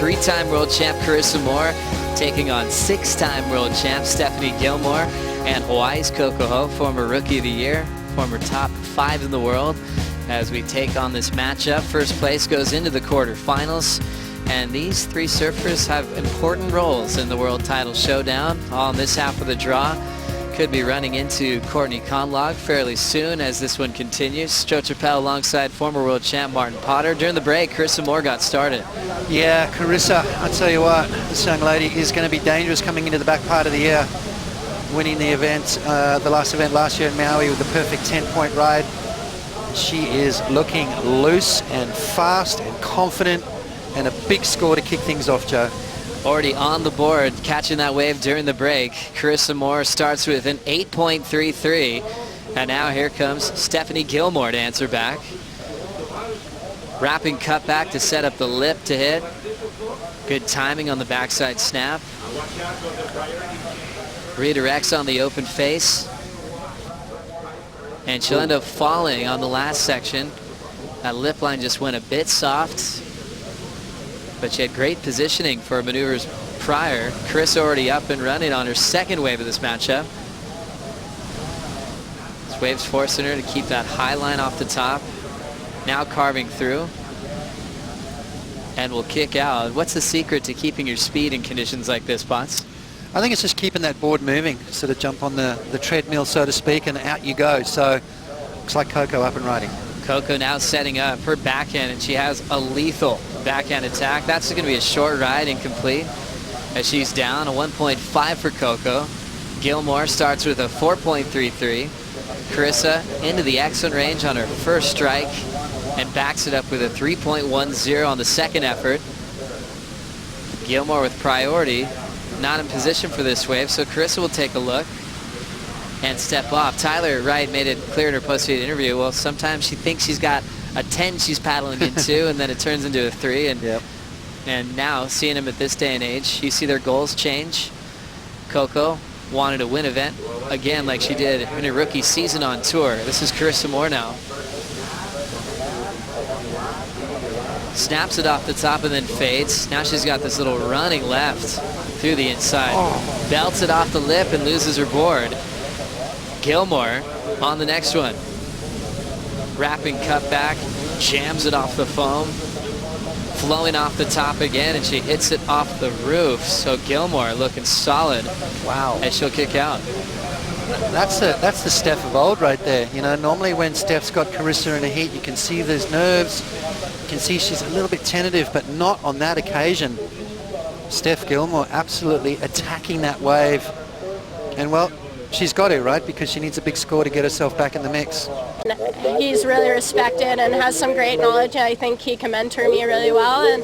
3-time world champ Carissa Moore taking on 6-time world champ Stephanie Gilmore, and Hawaii's Coco, former Rookie of the Year, former top 5 in the world, as we take on this matchup. First place goes into the quarterfinals, and these 3 surfers have important roles in the world title showdown. All in this half of the draw. Could be running into Courtney Conlog fairly soon as this one continues. Joe Chappelle alongside former world champ Martin Potter. During the break, Carissa Moore got started. Yeah, Carissa, I tell you what, this young lady is going to be dangerous coming into the back part of the year. Winning the event, the last event last year in Maui with the perfect 10-point ride. She is looking loose and fast and confident, and a big score to kick things off, Joe. Already on the board, catching that wave during the break. Carissa Moore starts with an 8.33. And now here comes Stephanie Gilmore to answer back. Wrapping cutback to set up the lip to hit. Good timing on the backside snap. Redirects on the open face. And she'll end up falling on the last section. That lip line just went a bit soft, but she had great positioning for maneuvers prior. Carissa already up and running on her second wave of this matchup. This wave's forcing her to keep that high line off the top. Now carving through. And will kick out. What's the secret to keeping your speed in conditions like this, Potts? I think it's just keeping that board moving. Sort of jump on the treadmill, so to speak, and out you go. So looks like Coco up and riding. Coco now setting up her backhand, and she has a lethal backhand attack. That's going to be a short ride, incomplete, as she's down. A 1.5 for Coco. Gilmore starts with a 4.33. Carissa into the excellent range on her first strike and backs it up with a 3.10 on the second effort. Gilmore with priority, not in position for this wave, so Carissa will take a look and step off. Tyler Wright made it clear in her post-field interview, well, sometimes she thinks she's got a 10 she's paddling into, and then it turns into a 3. And yep. And now, seeing them at this day and age, you see their goals change. Coco wanted a win event, again, like she did in her rookie season on tour. This is Carissa Moore now. Snaps it off the top and then fades. Now she's got this little running left through the inside. Oh. Belts it off the lip and loses her board. Gilmore on the next one. Wrapping cutback, jams it off the foam. Flowing off the top again, and she hits it off the roof. So Gilmore looking solid. Wow. As she'll kick out. That's the Steph of old right there. You know, normally when Steph's got Carissa in a heat, you can see there's nerves. You can see she's a little bit tentative, but not on that occasion. Steph Gilmore absolutely attacking that wave. And well, she's got it, right? Because she needs a big score to get herself back in the mix. He's really respected and has some great knowledge. I think he can mentor me really well. And,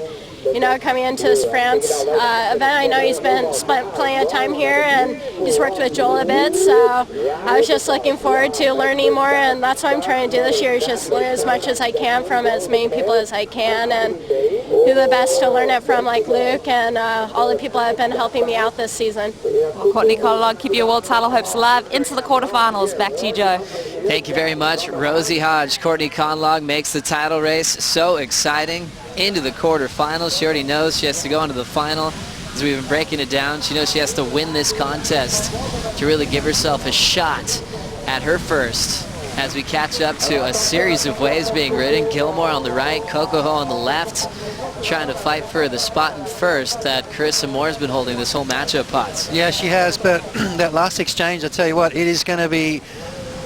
you know, coming into this France event, I know he's spent plenty of time here, and he's worked with Joel a bit. So I was just looking forward to learning more, and that's what I'm trying to do this year, is just learn as much as I can from as many people as I can, and do the best to learn it from, like Luke and all the people that have been helping me out this season. Well, Courtney Conlog, keep your world title hopes alive. Into the quarterfinals. Back to you, Joe. Thank you very much, Rosie Hodge. Courtney Conlog makes the title race so exciting. Into the quarterfinals. She already knows she has to go into the final. As we've been breaking it down, she knows she has to win this contest to really give herself a shot at her first. As we catch up to a series of waves being ridden, Gilmore on the right, Coco on the left, trying to fight for the spot in first that Carissa Moore's been holding this whole matchup, Potts. Yeah, she has, but that last exchange, I tell you what, it is going to be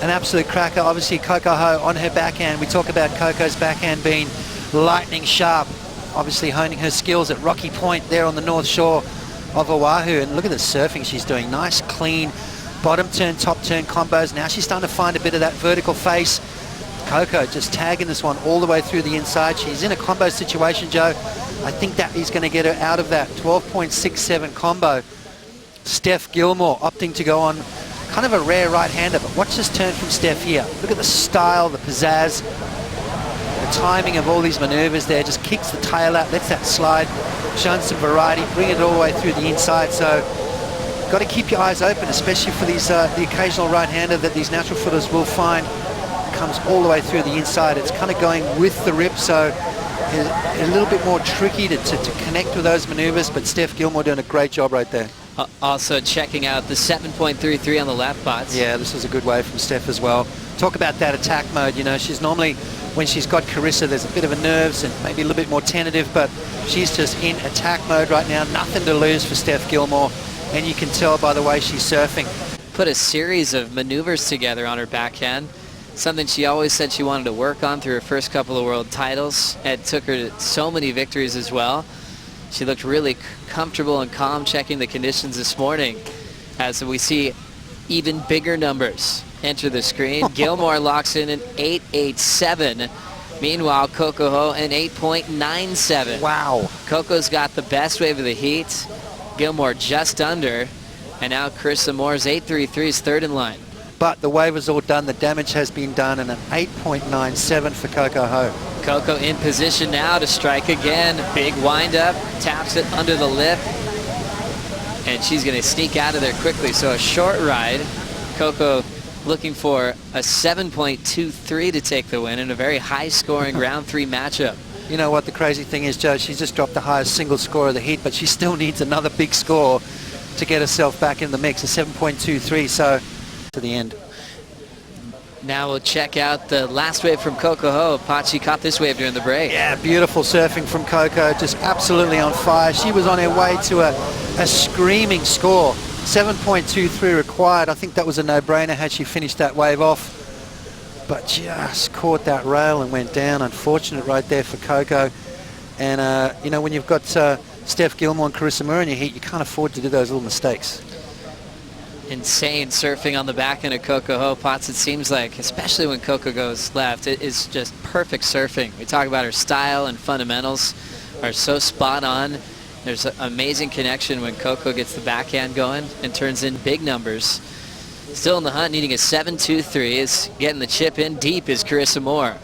an absolute cracker. Obviously, Coco on her backhand. We talk about Coco's backhand being lightning sharp, obviously honing her skills at Rocky Point there on the north shore of Oahu. And look at the surfing she's doing. Nice, clean bottom turn, top turn combos. Now she's starting to find a bit of that vertical face. Coco just tagging this one all the way through the inside. She's in a combo situation, Joe. I think that is going to get her out of that 12.67 combo. Steph Gilmore opting to go on kind of a rare right-hander, but watch this turn from Steph here. Look at the style, the pizzazz, the timing of all these maneuvers there. Just kicks the tail out, lets that slide, showing some variety, bring it all the way through the inside. So got to keep your eyes open, especially for these the occasional right-hander that these natural footers will find. Comes all the way through the inside. It's kind of going with the rip, so is a little bit more tricky to connect with those maneuvers, but Steph Gilmore doing a great job right there. Also checking out the 7.33 on the left bots. Yeah, this is a good wave from Steph as well. Talk about that attack mode. You know, she's normally, when she's got Carissa, there's a bit of a nerves and maybe a little bit more tentative, but she's just in attack mode right now. Nothing to lose for Steph Gilmore, and you can tell by the way she's surfing. Put a series of maneuvers together on her backhand, something she always said she wanted to work on through her first couple of world titles. It took her to so many victories as well. She looked really comfortable and calm checking the conditions this morning as we see even bigger numbers enter the screen. Gilmore locks in an 8.87. Meanwhile, Coco Ho an 8.97. Wow. Coco's got the best wave of the heat. Gilmore just under. And now Carissa Moore's 8.33 is third in line. But the wave is all done. The damage has been done, and an 8.97 for Coco Ho. Coco in position now to strike again. Big windup, taps it under the lip, and she's going to sneak out of there quickly. So a short ride. Coco looking for a 7.23 to take the win in a very high-scoring round 3 matchup. You know what the crazy thing is, Joe? She's just dropped the highest single score of the heat, but she still needs another big score to get herself back in the mix, a 7.23. So to the end. Now we'll check out the last wave from Coco Ho. Pachi caught this wave during the break. Yeah, beautiful surfing from Coco, just absolutely on fire. She was on her way to a screaming score. 7.23 required. I think that was a no-brainer had she finished that wave off. But just caught that rail and went down. Unfortunate right there for Coco. And, you know, when you've got Steph Gilmore and Carissa Moore in your heat, you can't afford to do those little mistakes. Insane surfing on the back end of Coco Ho. Potts, it seems like, especially when Coco goes left, it is just perfect surfing. We talk about her style and fundamentals are so spot on. There's an amazing connection when Coco gets the backhand going and turns in big numbers. Still in the hunt, needing a 7.23, is getting the chip in deep is Carissa Moore.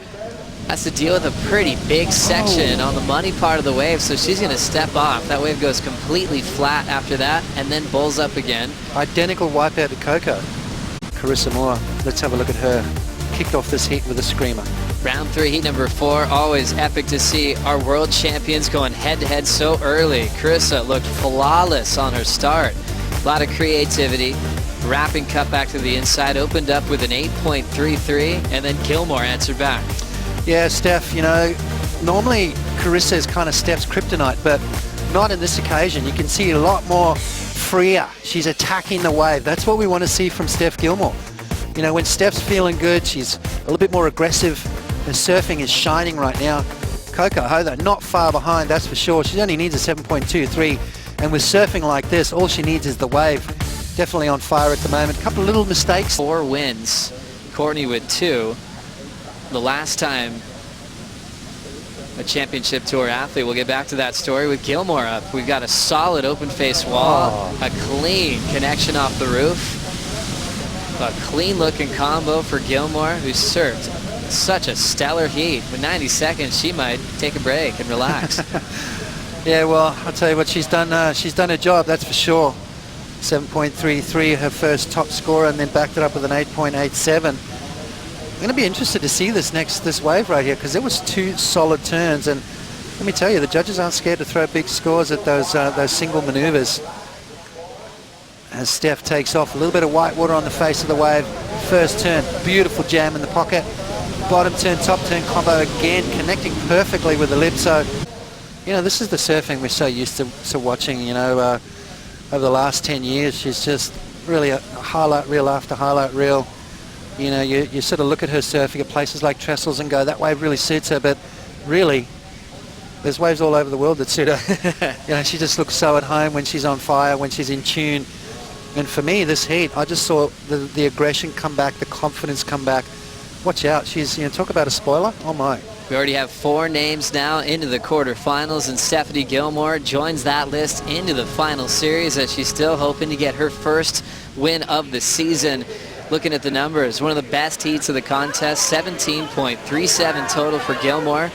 Has to deal with a pretty big section on the money part of the wave, so she's going to step off. That wave goes completely flat after that and then bowls up again. Identical wipeout to Coco. Carissa Moore, let's have a look at her. Kicked off this heat with a screamer. Round 3, heat number 4. Always epic to see our world champions going head-to-head so early. Carissa looked flawless on her start. A lot of creativity. Wrapping cut back to the inside, opened up with an 8.33, and then Gilmore answered back. Yeah, Steph, you know, normally Carissa is kind of Steph's kryptonite, but not in this occasion. You can see a lot more freer. She's attacking the wave. That's what we want to see from Steph Gilmore. You know, when Steph's feeling good, she's a little bit more aggressive. Her surfing is shining right now. Coco Ho, though, not far behind, that's for sure. She only needs a 7.23, and with surfing like this, all she needs is the wave. Definitely on fire at the moment. A couple of little mistakes. 4 wins, Courtney with 2. The last time a championship tour athlete. We'll get back to that story with Gilmore up. We've got a solid open face wall, a clean connection off the roof, a clean looking combo for Gilmore, who surfed such a stellar heat. With 90 seconds, she might take a break and relax. Yeah, well, I'll tell you what, she's done her job, that's for sure. 7.33, her first top score, and then backed it up with an 8.87. I'm going to be interested to see this wave right here, because there was 2 solid turns, and let me tell you, the judges aren't scared to throw big scores at those single maneuvers. As Steph takes off, a little bit of white water on the face of the wave. First turn, beautiful jam in the pocket. Bottom turn, top turn combo again, connecting perfectly with the lip. So, you know, this is the surfing we're so used to watching, you know, over the last 10 years. She's just really a highlight reel after highlight reel. You know, you sort of look at her surfing at places like Trestles and go, that wave really suits her, but really, there's waves all over the world that suit her. You know, she just looks so at home when she's on fire, when she's in tune. And for me, this heat, I just saw the aggression come back, the confidence come back. Watch out, she's, you know, talk about a spoiler, oh my. We already have 4 names now into the quarterfinals, and Stephanie Gilmore joins that list into the final series as she's still hoping to get her first win of the season. Looking at the numbers, one of the best heats of the contest, 17.37 total for Gilmore.